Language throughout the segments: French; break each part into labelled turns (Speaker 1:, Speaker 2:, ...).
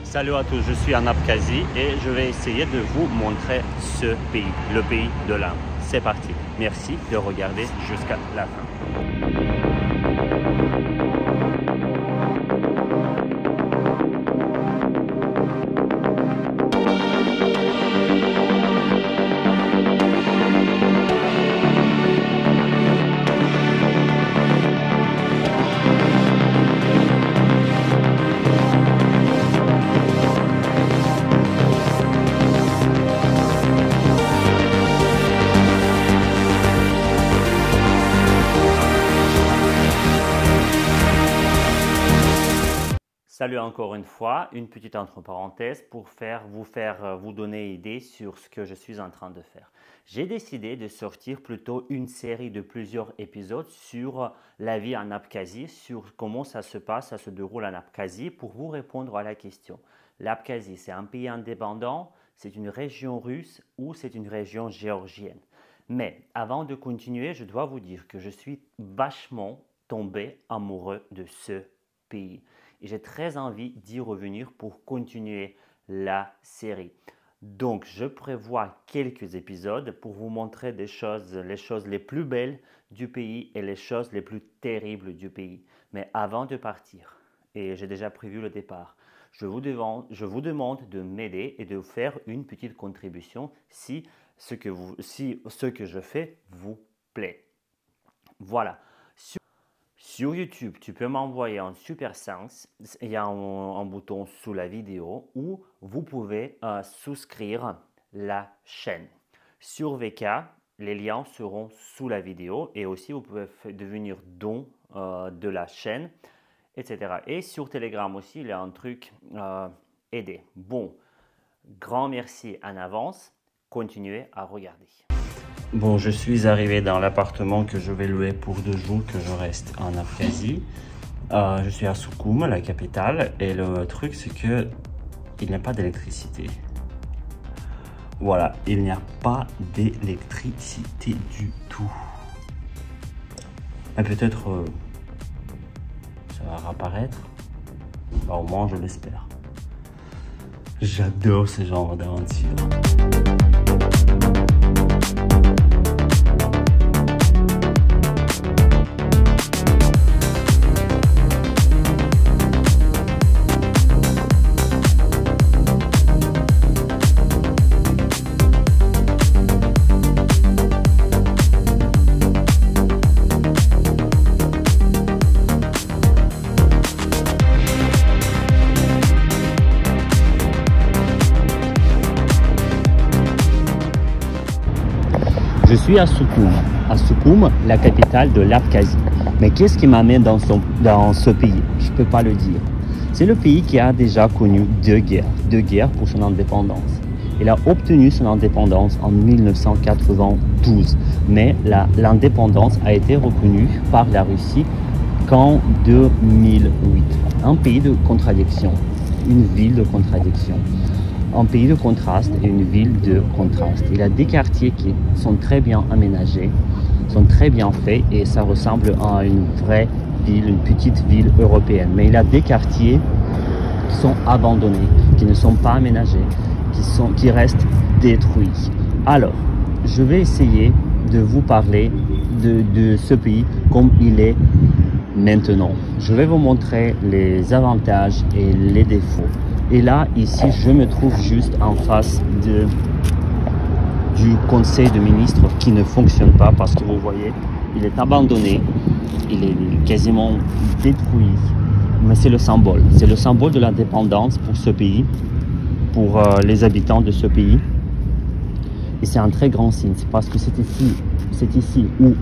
Speaker 1: Salut à tous, je suis en Abkhazie et je vais essayer de vous montrer ce pays, le pays de l'Inde. C'est parti. Merci de regarder jusqu'à la fin. Salut encore une fois, une petite entre parenthèses pour vous donner idée sur ce que je suis en train de faire. J'ai décidé de sortir plutôt une série de plusieurs épisodes sur la vie en Abkhazie, sur comment ça se passe, ça se déroule en Abkhazie pour vous répondre à la question. L'Abkhazie, c'est un pays indépendant, c'est une région russe ou c'est une région géorgienne. Mais avant de continuer, je dois vous dire que je suis vachement tombé amoureux de ce pays. Et j'ai très envie d'y revenir pour continuer la série. Donc, je prévois quelques épisodes pour vous montrer les choses les plus belles du pays et les choses les plus terribles du pays. Mais avant de partir, et j'ai déjà prévu le départ, je vous demande de m'aider et de faire une petite contribution si ce que je fais vous plaît. Voilà. Sur YouTube, tu peux m'envoyer un super thanks. Il y a un bouton sous la vidéo où vous pouvez souscrire la chaîne. Sur VK, les liens seront sous la vidéo et aussi vous pouvez devenir don de la chaîne, etc. Et sur Telegram aussi, il y a un truc aider. Bon, grand merci en avance. Continuez à regarder. Bon, je suis arrivé dans l'appartement que je vais louer pour 2 jours que je reste en Abkhazie. Je suis à Soukoum, la capitale, et le truc c'est que il n'y a pas d'électricité. Voilà, il n'y a pas d'électricité du tout. Mais peut-être ça va réapparaître. Bah, au moins je l'espère. J'adore ce genre d'aventure. Je suis à Soukoum, la capitale de l'Abkhazie. Mais qu'est-ce qui m'amène dans ce pays? Je ne peux pas le dire. C'est le pays qui a déjà connu deux guerres pour son indépendance. Il a obtenu son indépendance en 1992, mais l'indépendance a été reconnue par la Russie qu'en 2008. Un pays de contradiction, une ville de contradiction. Un pays de contraste et une ville de contraste. Il y a des quartiers qui sont très bien aménagés, sont très bien faits et ça ressemble à une vraie ville, une petite ville européenne. Mais il y a des quartiers qui sont abandonnés, qui ne sont pas aménagés, qui restent détruits. Alors, je vais essayer de vous parler de ce pays comme il est maintenant. Je vais vous montrer les avantages et les défauts. Et là, ici, je me trouve juste en face du conseil de ministres qui ne fonctionne pas parce que vous voyez, il est abandonné, il est quasiment détruit. Mais c'est le symbole de l'indépendance pour ce pays, pour les habitants de ce pays. Et c'est un très grand signe, c'est parce que c'est ici où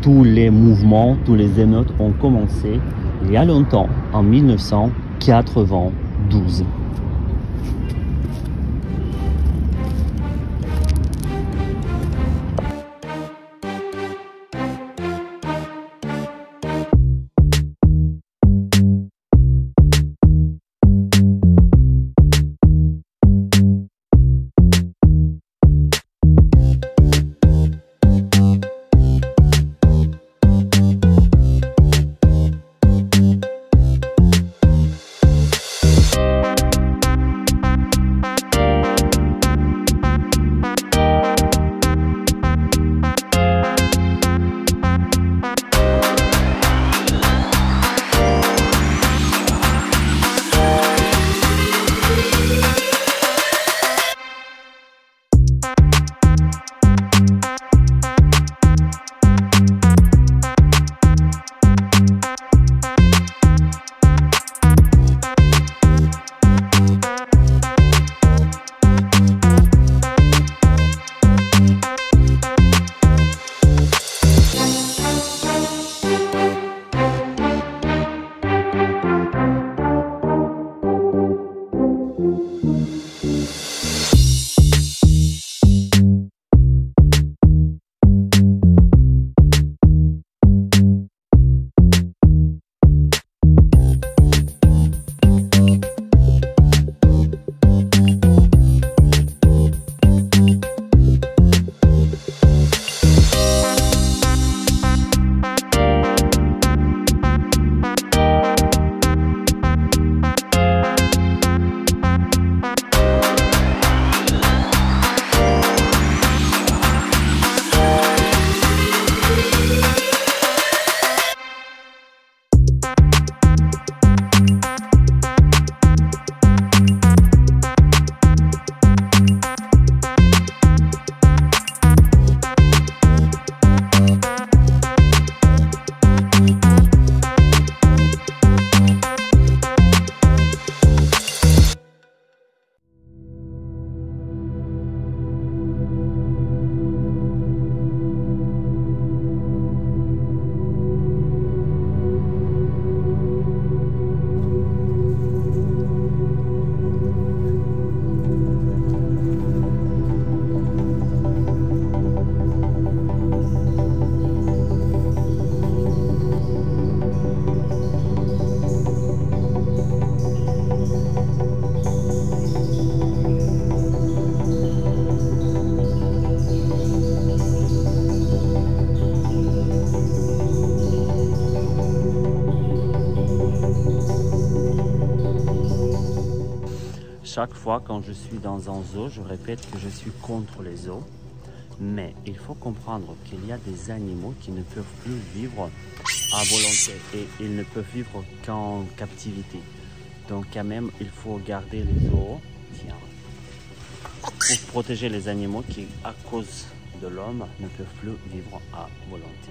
Speaker 1: tous les mouvements, tous les émeutes ont commencé il y a longtemps, en 1992. chaque fois quand je suis dans un zoo, je répète que je suis contre les zoos. Mais il faut comprendre qu'il y a des animaux qui ne peuvent plus vivre à volonté et ils ne peuvent vivre qu'en captivité. Donc quand même, il faut garder les zoos pour protéger les animaux qui, à cause de l'homme, ne peuvent plus vivre à volonté.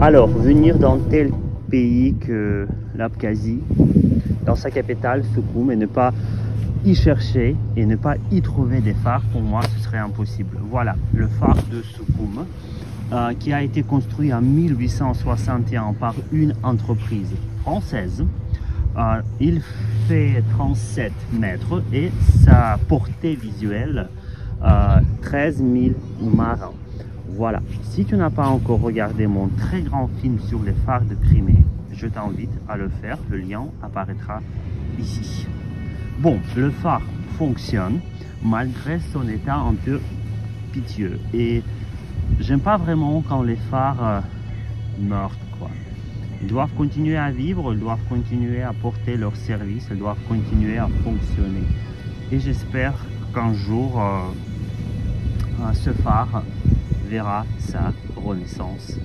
Speaker 1: Alors, venir dans tel pays que l'Abkhazie, dans sa capitale, Soukoum, et ne pas y chercher et ne pas y trouver des phares, pour moi, ce serait impossible. Voilà, le phare de Soukoum, qui a été construit en 1861 par une entreprise française. Il fait 37 mètres et sa portée visuelle, 13 000 marins. Voilà, si tu n'as pas encore regardé mon très grand film sur les phares de Crimée, je t'invite à le faire, le lien apparaîtra ici. Bon, le phare fonctionne malgré son état un peu pitié et j'aime pas vraiment quand les phares meurent, quoi. Ils doivent continuer à vivre, ils doivent continuer à porter leur service, ils doivent continuer à fonctionner. Et j'espère qu'un jour, ce phare verra sa renaissance.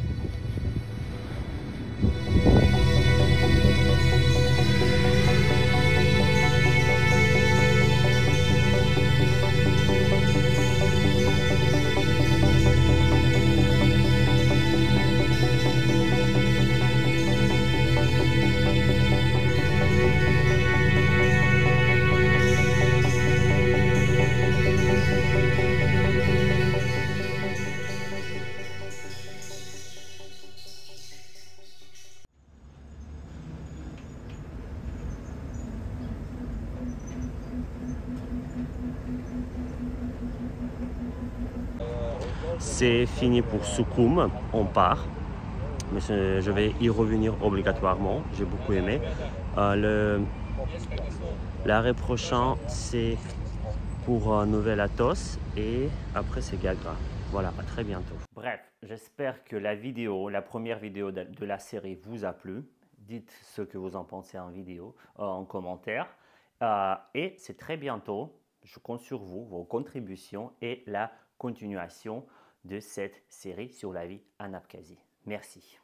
Speaker 1: C'est fini pour Soukoum, on part. mais je vais y revenir obligatoirement. J'ai beaucoup aimé. L'arrêt prochain, c'est pour Nouvel Athos et après c'est Gagra. Voilà, à très bientôt. Bref, j'espère que la première vidéo de la série vous a plu. Dites ce que vous en pensez en vidéo, en commentaire. Et c'est très bientôt. Je compte sur vous, vos contributions et la continuation de cette série sur la vie en Abkhazie. Merci.